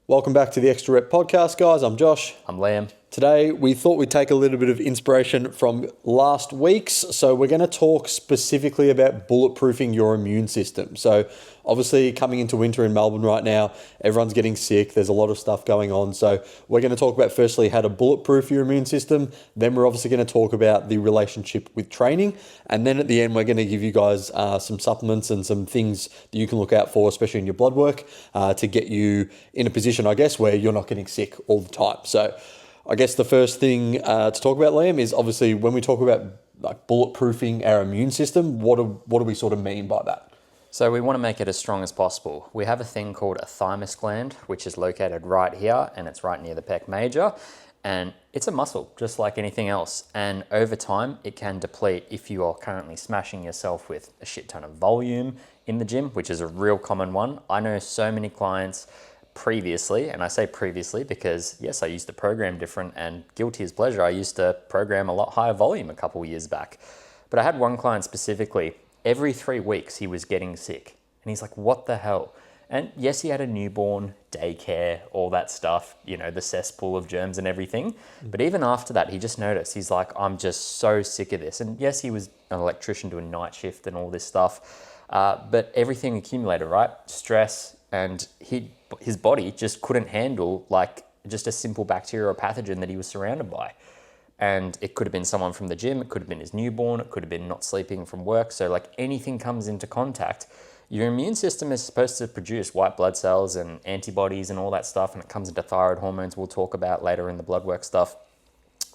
Welcome back to the Extra Rep Podcast, guys. I'm Josh. I'm Liam. Today, we thought we'd take a little bit of inspiration from last week's. So we're going to talk specifically about bulletproofing your immune system. So obviously coming into winter in Melbourne right now, everyone's getting sick. There's a lot of stuff going on. So we're going to talk about firstly how to bulletproof your immune system. Then we're obviously going to talk about the relationship with training. And then at the end, we're going to give you guys some supplements and some things that you can look out for, especially in your blood work, to get you in a position, I guess, where you're not getting sick all the time. So I guess the first thing to talk about, Liam, is obviously when we talk about like bulletproofing our immune system, what do we sort of mean by that? So we want to make it as strong as possible. We have a thing called a thymus gland, which is located right here, and it's right near the pec major. And it's a muscle, just like anything else. And over time, it can deplete if you are currently smashing yourself with a shit ton of volume in the gym, which is a real common one. I know so many clients previously, and I say previously because yes, I used to program different, and guilty as pleasure, I used to program a lot higher volume a couple of years back. But I had one client specifically, every 3 weeks he was getting sick, and he's like, what the hell? And yes, he had a newborn, daycare, all that stuff, you know, the cesspool of germs and everything. But even after that, he just noticed, he's like, I'm just so sick of this. And yes, he was an electrician doing night shift and all this stuff, but everything accumulated, right? Stress, and his body just couldn't handle like just a simple bacteria or pathogen that he was surrounded by. And it could have been someone from the gym, it could have been his newborn, it could have been not sleeping from work. So like anything comes into contact, your immune system is supposed to produce white blood cells and antibodies and all that stuff, and it comes into thyroid hormones we'll talk about later in the blood work stuff.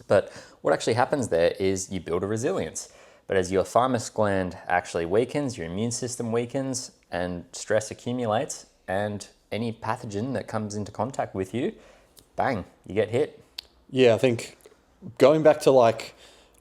But what actually happens there is you build a resilience. But as your thymus gland actually weakens, your immune system weakens, and stress accumulates, and any pathogen that comes into contact with you, bang, you get hit. Yeah, I think going back to like,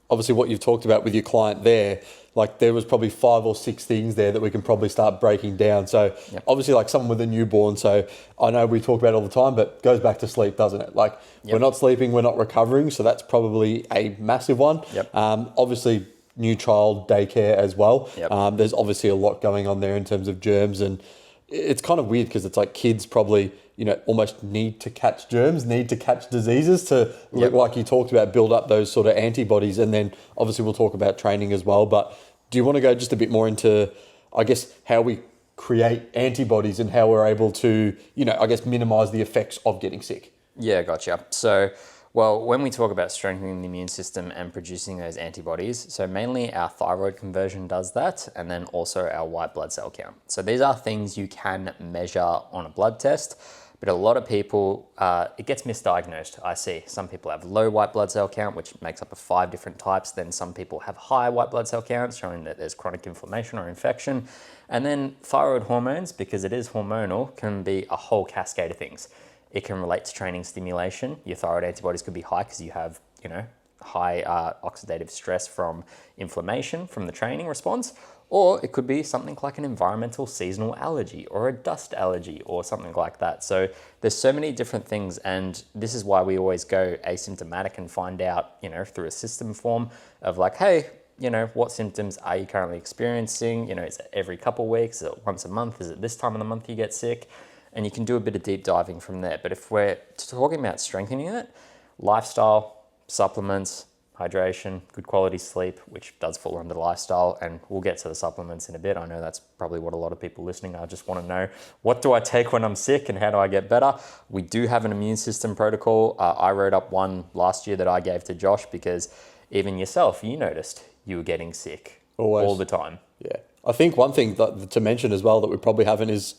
obviously what you've talked about with your client there, like there was probably 5 or 6 things there that we can probably start breaking down. So Obviously like someone with a newborn, so I know we talk about it all the time, but goes back to sleep, doesn't it? Like we're not sleeping, we're not recovering. So that's probably a massive one. Obviously new child daycare as well. There's obviously a lot going on there in terms of germs, and it's kind of weird because it's like kids probably, you know, almost need to catch germs, need to catch diseases to, like you talked about, build up those sort of antibodies. And then obviously we'll talk about training as well. But do you want to go just a bit more into, I guess, how we create antibodies and how we're able to, you know, I guess, minimize the effects of getting sick? Yeah, gotcha. So, well, when we talk about strengthening the immune system and producing those antibodies, so mainly our thyroid conversion does that, and then also our white blood cell count. So these are things you can measure on a blood test, but a lot of people, it gets misdiagnosed. I see some people have low white blood cell count, which makes up of 5 different types. Then some people have high white blood cell counts, showing that there's chronic inflammation or infection. And then thyroid hormones, because it is hormonal, can be a whole cascade of things. It can relate to training stimulation. Your thyroid antibodies could be high because you have, you know, high oxidative stress from inflammation from the training response. Or it could be something like an environmental seasonal allergy or a dust allergy or something like that. So there's so many different things, and this is why we always go asymptomatic and find out, you know, through a system form of like, hey, you know, what symptoms are you currently experiencing? You know, is it every couple of weeks? Is it once a month? Is it this time of the month you get sick? And you can do a bit of deep diving from there. But if we're talking about strengthening it, lifestyle, supplements, hydration, good quality sleep, which does fall under lifestyle, and we'll get to the supplements in a bit. I know that's probably what a lot of people listening are, just want to know, what do I take when I'm sick and how do I get better? We do have an immune system protocol. I wrote up one last year that I gave to Josh because even yourself, you noticed you were getting sick all the time. Yeah. I think one thing to mention as well that we probably haven't is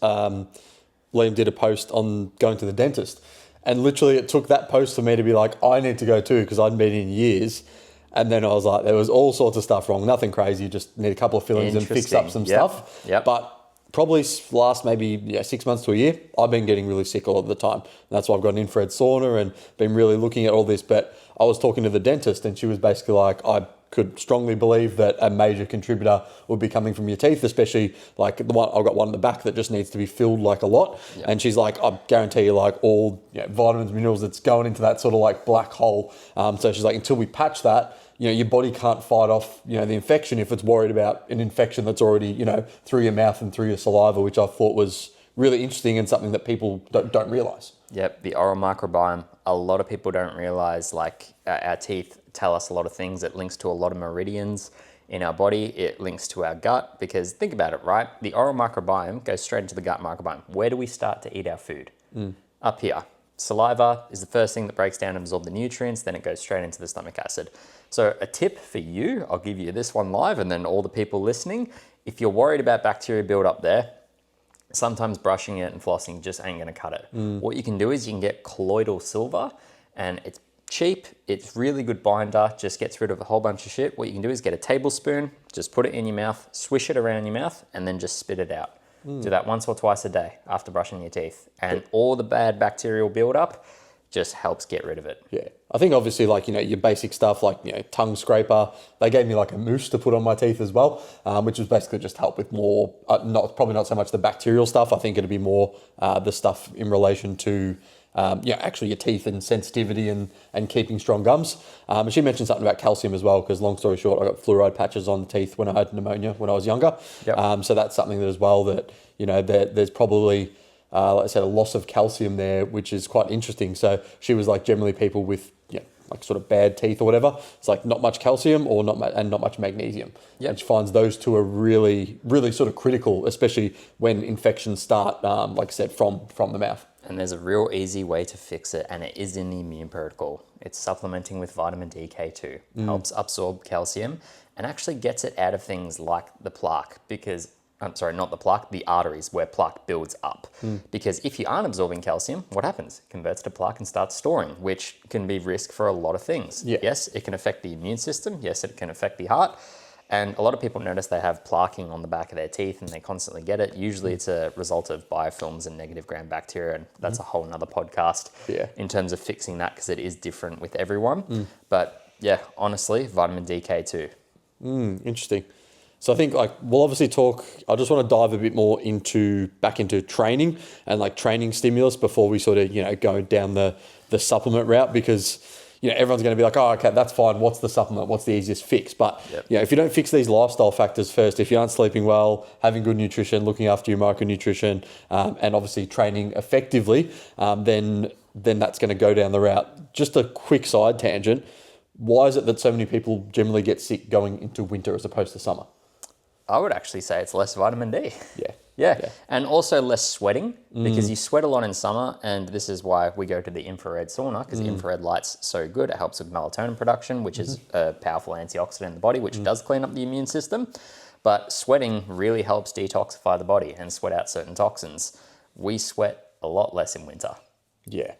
Liam did a post on going to the dentist. And literally it took that post for me to be like, I need to go too, because I'd been in years. And then I was like, there was all sorts of stuff wrong. Nothing crazy, just need a couple of fillings and fix up some stuff. But probably last maybe 6 months to a year, I've been getting really sick all of the time. And that's why I've got an infrared sauna and been really looking at all this. But I was talking to the dentist and she was basically like, I could strongly believe that a major contributor would be coming from your teeth, especially like the one, I've got one in the back that just needs to be filled like a lot. And she's like, I guarantee you like all vitamins, minerals that's going into that sort of like black hole. So she's like, until we patch that, your body can't fight off, the infection if it's worried about an infection that's already, through your mouth and through your saliva, which I thought was really interesting and something that people don't realize. Yep, the oral microbiome. A lot of people don't realize, like, our teeth tell us a lot of things. It links to a lot of meridians in our body. It links to our gut, because think about it, right? The oral microbiome goes straight into the gut microbiome. Where do we start to eat our food? Up here. Saliva is the first thing that breaks down and absorbs the nutrients, then it goes straight into the stomach acid. So a tip for you, I'll give you this one live, and then all the people listening, if you're worried about bacteria build-up there, sometimes brushing it and flossing just ain't gonna cut it. What you can do is you can get colloidal silver, and it's cheap, it's really good binder, just gets rid of a whole bunch of shit. What you can do is get a tablespoon, just put it in your mouth, swish it around your mouth, and then just spit it out. Do that once or twice a day after brushing your teeth, and all the bad bacterial buildup just helps get rid of it. Yeah, I think obviously, like, your basic stuff, like, tongue scraper. They gave me like a mousse to put on my teeth as well, which was basically just help with more, probably not so much the bacterial stuff. I think it'd be more the stuff in relation to actually your teeth and sensitivity and keeping strong gums. And she mentioned something about calcium as well, because long story short, I got fluoride patches on the teeth when I had pneumonia when I was younger. So that's something that as well that, there's probably, like I said, a loss of calcium there, which is quite interesting. So she was like, generally people with, like sort of bad teeth or whatever, it's like not much calcium or not much magnesium. And she finds those two are really, really sort of critical, especially when infections start, like I said, from the mouth. And there's a real easy way to fix it, and it is in the immune protocol. It's supplementing with vitamin DK2. Helps absorb calcium and actually gets it out of things like the plaque, because, I'm sorry, not the plaque, the arteries where plaque builds up. Because if you aren't absorbing calcium, what happens? It converts to plaque and starts storing, which can be risk for a lot of things. Yes, it can affect the immune system. Yes, it can affect the heart. And a lot of people notice they have plaquing on the back of their teeth and they constantly get it. Usually it's a result of biofilms and negative gram bacteria. And that's a whole nother podcast in terms of fixing that, because it is different with everyone. But yeah, honestly, vitamin DK2. Interesting. So I think, like, we'll obviously talk, I just want to dive a bit more back into training and like training stimulus before we sort of, go down the supplement route, because everyone's going to be like, oh, okay, that's fine. What's the supplement? What's the easiest fix? But if you don't fix these lifestyle factors first, if you aren't sleeping well, having good nutrition, looking after your micronutrition, and obviously training effectively, then that's going to go down the route. Just a quick side tangent. Why is it that so many people generally get sick going into winter as opposed to summer? I would actually say it's less vitamin D. Yeah. And also less sweating, because you sweat a lot in summer, and this is why we go to the infrared sauna, because the infrared light's so good. It helps with melatonin production, which is a powerful antioxidant in the body, which does clean up the immune system. But sweating really helps detoxify the body and sweat out certain toxins. We sweat a lot less in winter. Yeah.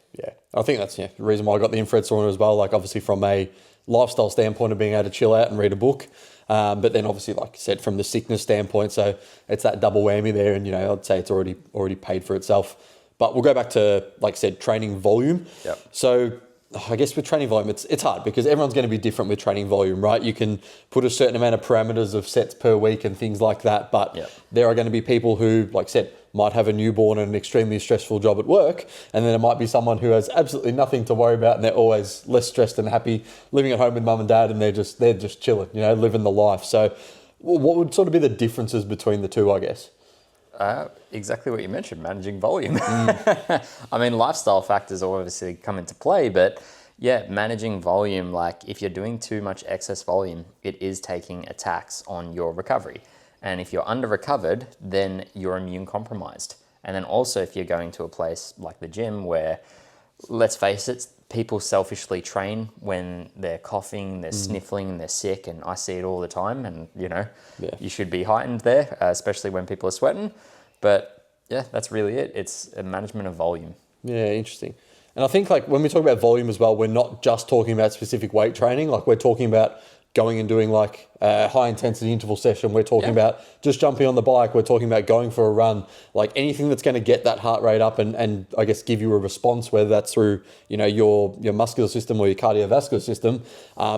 I think that's the reason why I got the infrared sauna as well, like obviously from a lifestyle standpoint of being able to chill out and read a book. But then obviously, like I said, from the sickness standpoint, so it's that double whammy there, and I'd say it's already paid for itself. But we'll go back to, like I said, training volume. So I guess with training volume, it's hard because everyone's going to be different with training volume, right? You can put a certain amount of parameters of sets per week and things like that, but there are going to be people who, like I said, might have a newborn and an extremely stressful job at work, and then it might be someone who has absolutely nothing to worry about and they're always less stressed and happy, living at home with mum and dad, and they're just chilling, living the life. So what would sort of be the differences between the two, I guess? Exactly what you mentioned, managing volume. I mean, lifestyle factors obviously come into play, but yeah, managing volume, like if you're doing too much excess volume, it is taking a tax on your recovery. And if you're under-recovered, then you're immune compromised. And then also if you're going to a place like the gym where, let's face it, people selfishly train when they're coughing, they're sniffling, they're sick, and I see it all the time. And, you should be heightened there, especially when people are sweating. But yeah, that's really it. It's a management of volume. Yeah, interesting. And I think like when we talk about volume as well, we're not just talking about specific weight training. Like we're talking about going and doing like a high intensity interval session. We're talking about just jumping on the bike. We're talking about going for a run, like anything that's going to get that heart rate up and I guess give you a response, whether that's through, your muscular system or your cardiovascular system,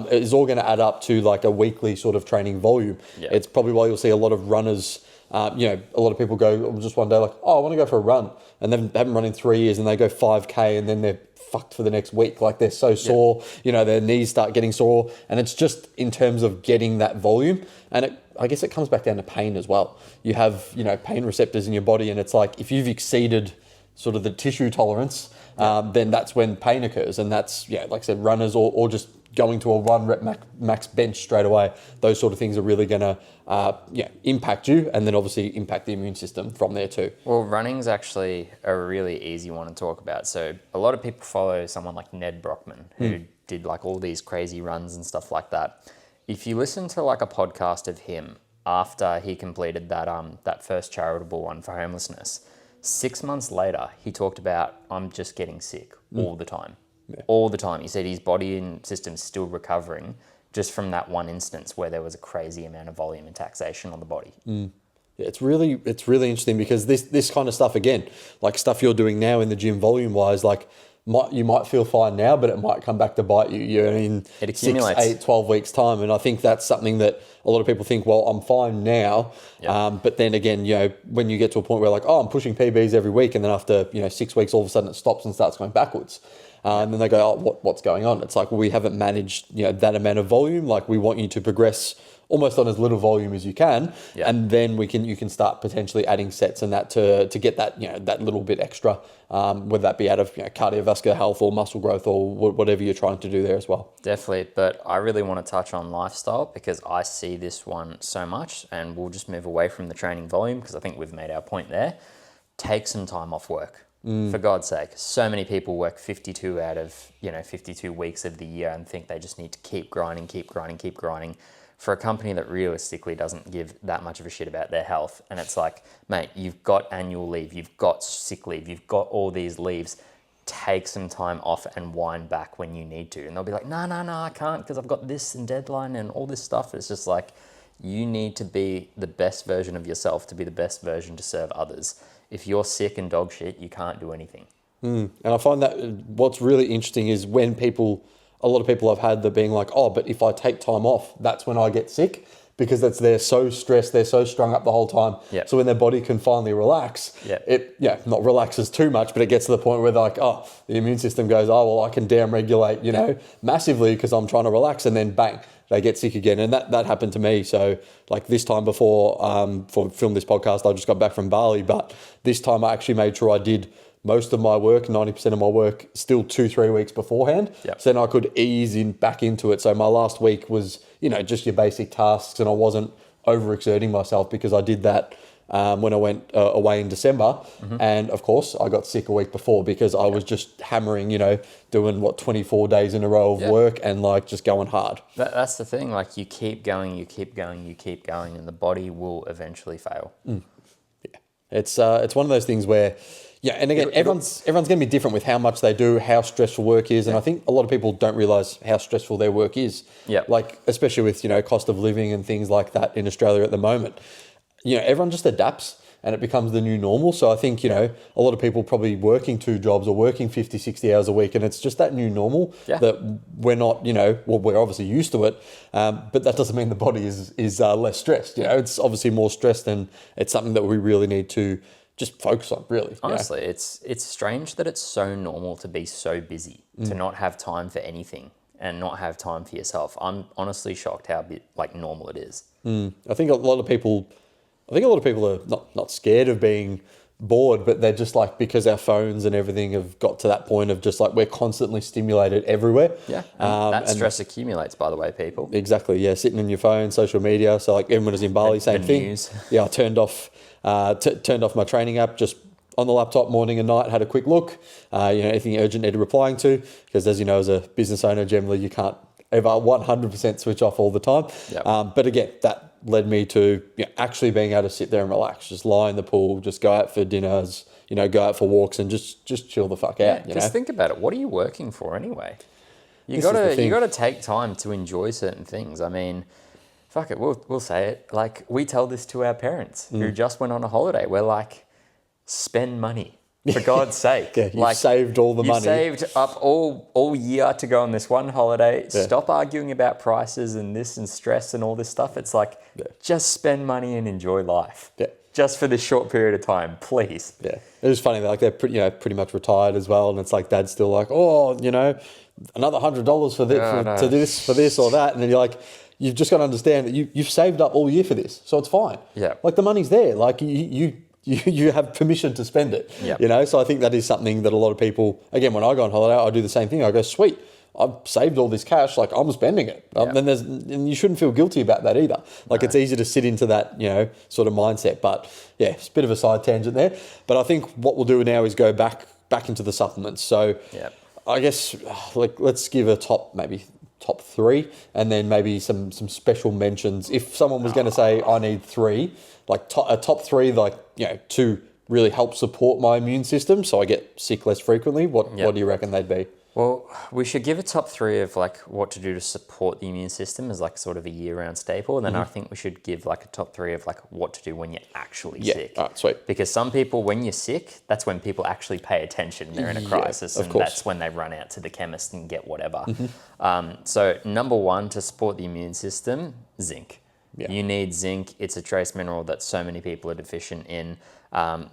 is all going to add up to like a weekly sort of training volume. It's probably why you'll see a lot of runners, a lot of people go just one day like, oh, I want to go for a run, and then they haven't run in 3 years and they go 5K and then they're fucked for the next week. Like they're so sore, you know, their knees start getting sore. And it's just in terms of getting that volume. And I guess it comes back down to pain as well. You have, you know, pain receptors in your body, and it's like if you've exceeded sort of the tissue tolerance, then that's when pain occurs. And that's, like I said, runners or just going to a 1 rep max bench straight away. Those sort of things are really going to impact you, and then obviously impact the immune system from there too. Well, running's actually a really easy one to talk about. So a lot of people follow someone like Ned Brockman, who did like all these crazy runs and stuff like that. If you listen to like a podcast of him after he completed that first charitable one for homelessness, 6 months later, he talked about, I'm just getting sick all the time. Yeah. All the time. He said his body and system's still recovering just from that one instance where there was a crazy amount of volume and taxation on the body. Yeah, it's really interesting because this kind of stuff, again, like stuff you're doing now in the gym volume wise, like you might feel fine now, but it might come back to bite you. You're in it accumulates. 6, 8, 12 weeks time. And I think that's something that a lot of people think, well, I'm fine now. Yep. But then again, when you get to a point where like, oh, I'm pushing PBs every week. And then after, 6 weeks, all of a sudden it stops and starts going backwards. And then they go, oh, what's going on? It's like, well, we haven't managed, that amount of volume. Like we want you to progress almost on as little volume as you can. Yeah. And then you can start potentially adding sets and that to get that, that little bit extra, whether that be out of cardiovascular health or muscle growth or whatever you're trying to do there as well. Definitely. But I really want to touch on lifestyle because I see this one so much, and we'll just move away from the training volume because I think we've made our point there. Take some time off work. For God's sake. So many people work 52 out of 52 weeks of the year and think they just need to keep grinding for a company that realistically doesn't give that much of a shit about their health. And it's like, mate, you've got annual leave, you've got sick leave, you've got all these leaves. Take some time off and wind back when you need to. And they'll be like, no, I can't because I've got this and deadline and all this stuff. It's just like, you need to be the best version of yourself to be the best version to serve others. If you're sick and dog shit, you can't do anything. And I find that what's really interesting is when a lot of people I've had that being like, oh, but if I take time off, that's when I get sick, because they're so stressed, they're so strung up the whole time. Yep. So when their body can finally relax, it not relaxes too much, but it gets to the point where they're like, oh, the immune system goes, oh, well, I can down-regulate, massively because I'm trying to relax, and then bang, they get sick again. And that happened to me. So like this time before film this podcast, I just got back from Bali, but this time I actually made sure I did most of my work, 90% of my work, still 2-3 weeks beforehand. Yep. So then I could ease back into it. So my last week was, just your basic tasks, and I wasn't overexerting myself because I did that when I went away in December. And of course I got sick a week before because I was just hammering, doing 24 days in a row of work and like just going hard. That's the thing. Like you keep going, and the body will eventually fail. Yeah. It's one of those things where, and again, everyone's going to be different with how much they do, how stressful work is. And I think a lot of people don't realize how stressful their work is. Yeah. Like, especially with, cost of living and things like that in Australia at the moment. Everyone just adapts and it becomes the new normal. So I think, a lot of people probably working 2 jobs or working 50, 60 hours a week. And it's just that new normal that we're not, well, we're obviously used to it. But that doesn't mean the body is less stressed. It's obviously more stressed, and it's something that we really need to just focus on, really. Honestly, it's strange that it's so normal to be so busy, to not have time for anything and not have time for yourself. I'm honestly shocked how normal it is. I think a lot of people are not scared of being bored, but they're just like, because our phones and everything have got to that point of just like we're constantly stimulated everywhere. Yeah, and stress accumulates, by the way, people. Exactly, yeah, sitting on your phone, social media. So like everyone is in Bali, same thing. News. Yeah, I turned off my training app just on the laptop morning and night, had a quick look, anything urgent needed replying to, because as you know, as a business owner, generally you can't ever 100% switch off all the time. Yep. But again, that led me to actually being able to sit there and relax, just lie in the pool, just go out for dinners, go out for walks and just chill the fuck out. Because think about it, what are you working for anyway? You gotta take time to enjoy certain things. I mean, fuck it, we'll say it. Like we tell this to our parents who just went on a holiday. We're like, spend money. For God's sake. Yeah, you saved all the money. You saved up all year to go on this one holiday. Yeah. Stop arguing about prices and this and stress and all this stuff. It's like, just spend money and enjoy life. Yeah. just for this short period of time, please. Yeah, it was funny. Like they're pretty much retired as well, and it's like Dad's still like, oh, another $100 for this, for this or that, and then you're like, you've just got to understand that you've saved up all year for this, so it's fine. Yeah, like the money's there. Like you have permission to spend it. Yeah. So I think that is something that a lot of people. Again, when I go on holiday, I do the same thing. I go, sweet, I've saved all this cash, like I'm spending it. And you shouldn't feel guilty about that either. Like it's easy to sit into that, sort of mindset. But yeah, it's a bit of a side tangent there. But I think what we'll do now is go back into the supplements. So I guess let's give a top 3, and then maybe some special mentions. If someone was going to say I need 3, like a top 3, to really help support my immune system, so I get sick less frequently. What do you reckon they'd be? Well, we should give a top 3 of like what to do to support the immune system as like sort of a year-round staple. And then I think we should give like a top 3 of like what to do when you're actually sick. All right, sweet. Because some people, when you're sick, that's when people actually pay attention. They're in a crisis, and that's when they run out to the chemist and get whatever. So number 1, to support the immune system, zinc. Yeah. You need zinc. It's a trace mineral that so many people are deficient in.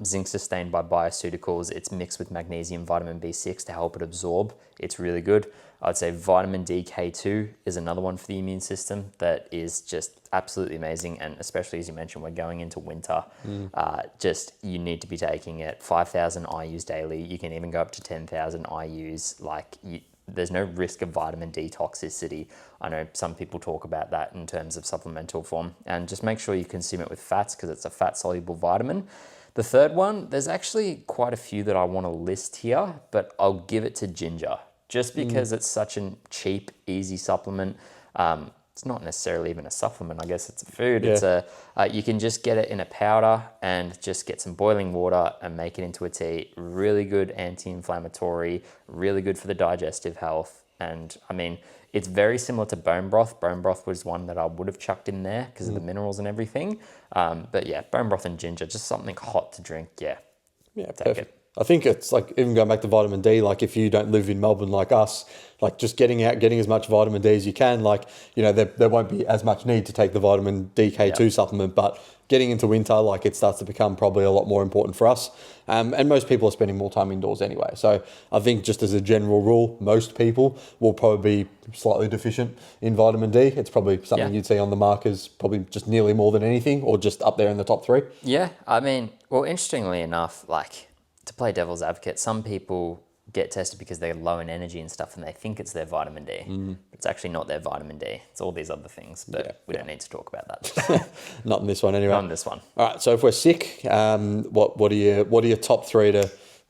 Zinc sustained by bioceuticals. It's mixed with magnesium, vitamin B6 to help it absorb. It's really good. I'd say vitamin DK2 is another one for the immune system that is just absolutely amazing. And especially as you mentioned, we're going into winter. You need to be taking it 5,000 IUs daily. You can even go up to 10,000 IUs. There's no risk of vitamin D toxicity. I know some people talk about that in terms of supplemental form, and just make sure you consume it with fats because it's a fat soluble vitamin. The third one, there's actually quite a few that I want to list here, but I'll give it to ginger just because it's such a cheap, easy supplement. It's not necessarily even a supplement. I guess it's a food. Yeah. You can just get it in a powder and just get some boiling water and make it into a tea. Really good anti-inflammatory, really good for the digestive health. And I mean, it's very similar to bone broth. Bone broth was one that I would have chucked in there because of the minerals and everything. But yeah, bone broth and ginger, just something hot to drink. Yeah, take perfect. it. I think it's like, even going back to vitamin D, like if you don't live in Melbourne like us, like just getting out, getting as much vitamin D as you can, there won't be as much need to take the vitamin DK2 supplement, but getting into winter, like it starts to become probably a lot more important for us. And most people are spending more time indoors anyway. So I think just as a general rule, most people will probably be slightly deficient in vitamin D. It's probably something you'd see on the markers, probably just nearly more than anything, or just up there in the top 3. Yeah, I mean, well, interestingly enough, to play devil's advocate, some people get tested because they're low in energy and stuff and they think it's their vitamin D. But it's actually not their vitamin D. It's all these other things, but we don't need to talk about that. Not in this one anyway. Not in this one. All right, so if we're sick, what are your top 3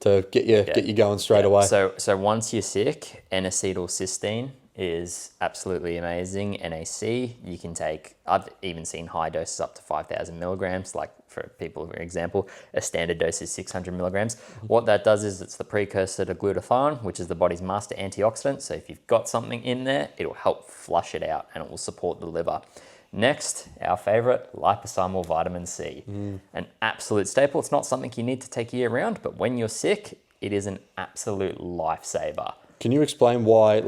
to get you going straight away? So once you're sick, N-acetylcysteine is absolutely amazing. NAC, you can take, I've even seen high doses up to 5,000 milligrams, like for people, for example, a standard dose is 600 milligrams. What that does is it's the precursor to glutathione, which is the body's master antioxidant. So if you've got something in there, it'll help flush it out and it will support the liver. Next, our favorite, liposomal vitamin C. An absolute staple. It's not something you need to take year round, but when you're sick, it is an absolute lifesaver. Can you explain why,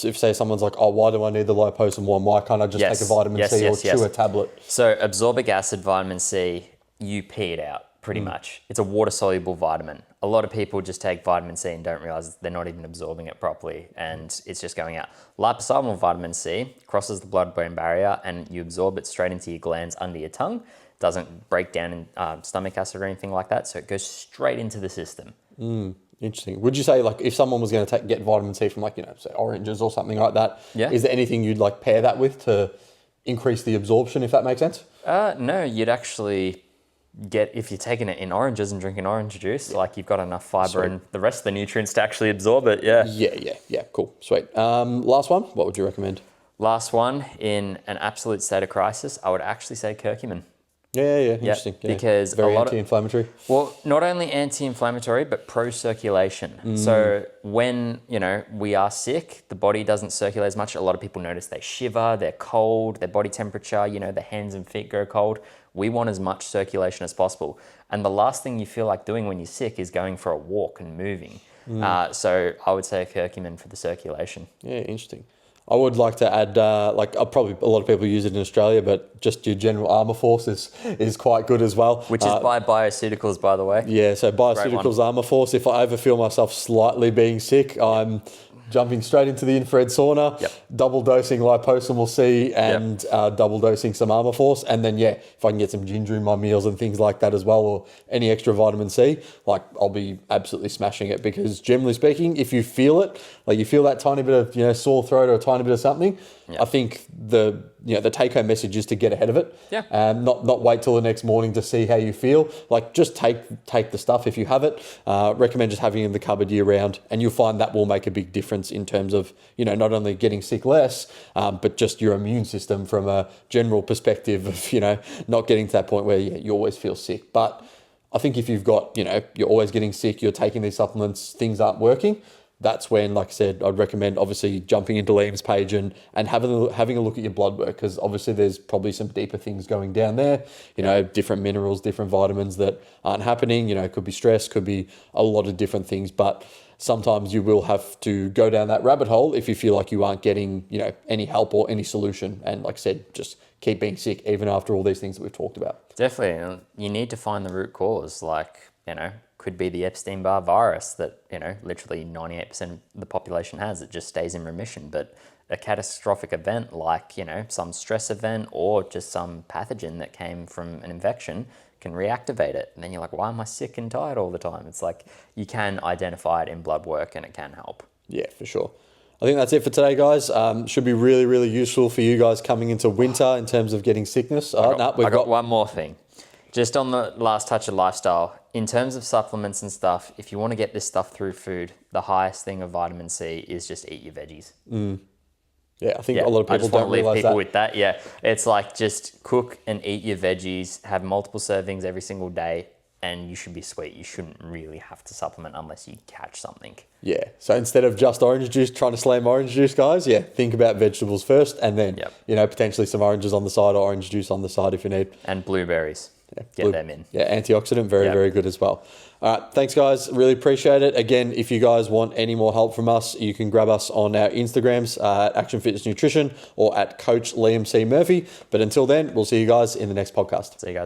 if say someone's like, oh, why do I need the liposomal one? Why can't I just take a vitamin C or chew a tablet? So absorbic acid vitamin C, you pee it out pretty much. It's a water-soluble vitamin. A lot of people just take vitamin C and don't realize they're not even absorbing it properly and it's just going out. Liposomal vitamin C crosses the blood-brain barrier and you absorb it straight into your glands under your tongue. Doesn't break down in stomach acid or anything like that, so it goes straight into the system. Interesting. Would you say if someone was going to get vitamin C from say oranges or something like that, is there anything you'd pair that with to increase the absorption, if that makes sense? No, you'd actually get, if you're taking it in oranges and drinking orange juice, you've got enough fiber and the rest of the nutrients to actually absorb it. Yeah, cool, sweet. Last one, what would you recommend? Last one, in an absolute state of crisis, I would actually say curcumin. Yeah, interesting. Yeah. Because very anti-inflammatory. Well, not only anti-inflammatory, but pro-circulation. So when, we are sick, the body doesn't circulate as much. A lot of people notice they shiver, they're cold, their body temperature, their hands and feet go cold. We want as much circulation as possible. And the last thing you feel like doing when you're sick is going for a walk and moving. So I would say curcumin for the circulation. Yeah, interesting. I would like to add, probably a lot of people use it in Australia, but just your general Armour Force is quite good as well. Which is by Bioceuticals, by the way. Yeah, so Bioceuticals Armour Force. If I ever feel myself slightly being sick, I'm jumping straight into the infrared sauna, double dosing liposomal C and double dosing some Armour Force. And then, if I can get some ginger in my meals and things like that as well, or any extra vitamin C, like I'll be absolutely smashing it, because generally speaking, if you feel it, like you feel that tiny bit of, sore throat or a tiny bit of something, I think the take home message is to get ahead of it. And not wait till the next morning to see how you feel. Like just take the stuff if you have it. Recommend just having it in the cupboard year round, and you'll find that will make a big difference in terms of, not only getting sick less, but just your immune system from a general perspective of, not getting to that point where you always feel sick. But I think if you've got, you're always getting sick, you're taking these supplements, things aren't working, that's when, like I said, I'd recommend obviously jumping into Liam's page and having a look at your blood work, because obviously there's probably some deeper things going down there, different minerals, different vitamins that aren't happening, it could be stress, could be a lot of different things, but sometimes you will have to go down that rabbit hole if you feel like you aren't getting, any help or any solution. And like I said, just keep being sick even after all these things that we've talked about. Definitely. You need to find the root cause, could be the Epstein-Barr virus that, literally 98% of the population has. It just stays in remission. But a catastrophic event like, some stress event or just some pathogen that came from an infection can reactivate it. And then you're like, why am I sick and tired all the time? It's like you can identify it in blood work and it can help. Yeah, for sure. I think that's it for today, guys. Should be really, really useful for you guys coming into winter in terms of getting sickness. I got one more thing. Just on the last touch of lifestyle, in terms of supplements and stuff, if you want to get this stuff through food, the highest thing of vitamin C is just eat your veggies. Yeah, I think a lot of people don't realize that. I just want to leave people with that. Yeah, it's like just cook and eat your veggies, have multiple servings every single day, and you should be sweet. You shouldn't really have to supplement unless you catch something. Yeah, so instead of just orange juice, trying to slam orange juice, guys, think about vegetables first, and then, potentially some oranges on the side or orange juice on the side if you need. And blueberries. Get them in. Yeah, antioxidant, very good as well. All right, thanks guys, really appreciate it. Again, if you guys want any more help from us, you can grab us on our Instagrams, at Action Fitness Nutrition or at Coach Liam C. Murphy. But until then, we'll see you guys in the next podcast. See you guys.